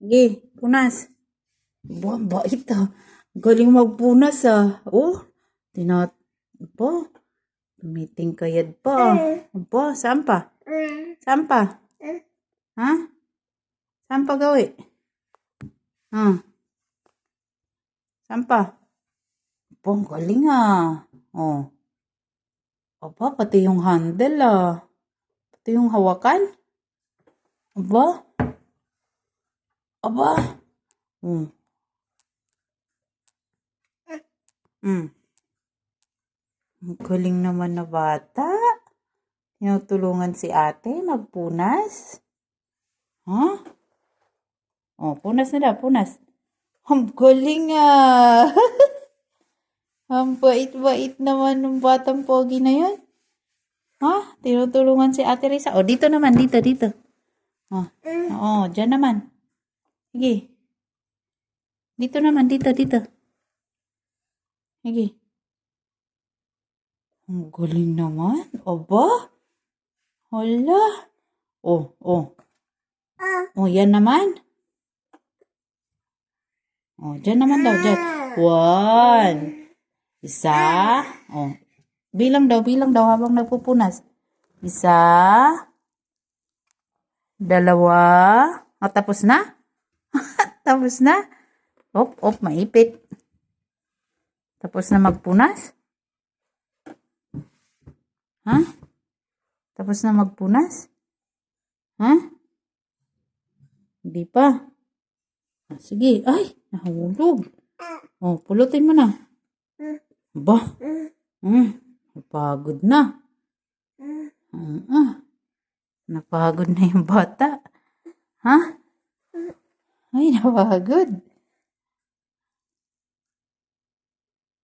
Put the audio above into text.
Sige, punas. Ba, bait ah. Galing magpunas ah. Oh, ba, tumiting kayad pa. Ba, saan pa? Saan pa? Ha? Saan pa gawi? Ha? Saan pa? Ba, ang galing ah. Oh. Aba, pati yung handle ah. Pati yung hawakan. Aba. Aba. Hmm. Hmm. Ang galing naman na bata. Tinutulungan si ate magpunas. Ha? Oh, punas na daw, punas. Ang galing ah. Ang bait-bait naman ng batang pogi na yun. Ha? Tinutulungan si ate Risa. Oh, dito naman, dito. Oh, oo, dyan naman. Sige. Dito naman, dito. Sige. Ang galing naman. Aba. Hala. Oh. Oh, yan naman. Oh, dyan naman daw, dyan. 1. Isa. Oh. Bilang daw habang nagpupunas. 1. 2. Oh, tapos na? Tapos na? Op, maipit. Tapos na magpunas? Ha? Tapos na magpunas? Ha? Hindi pa. Ah, sige. Ay, nahulog. Oh, pulutin mo na. Ba? Napagod na. Napagod na yung bata. Ha? Ay, napagod.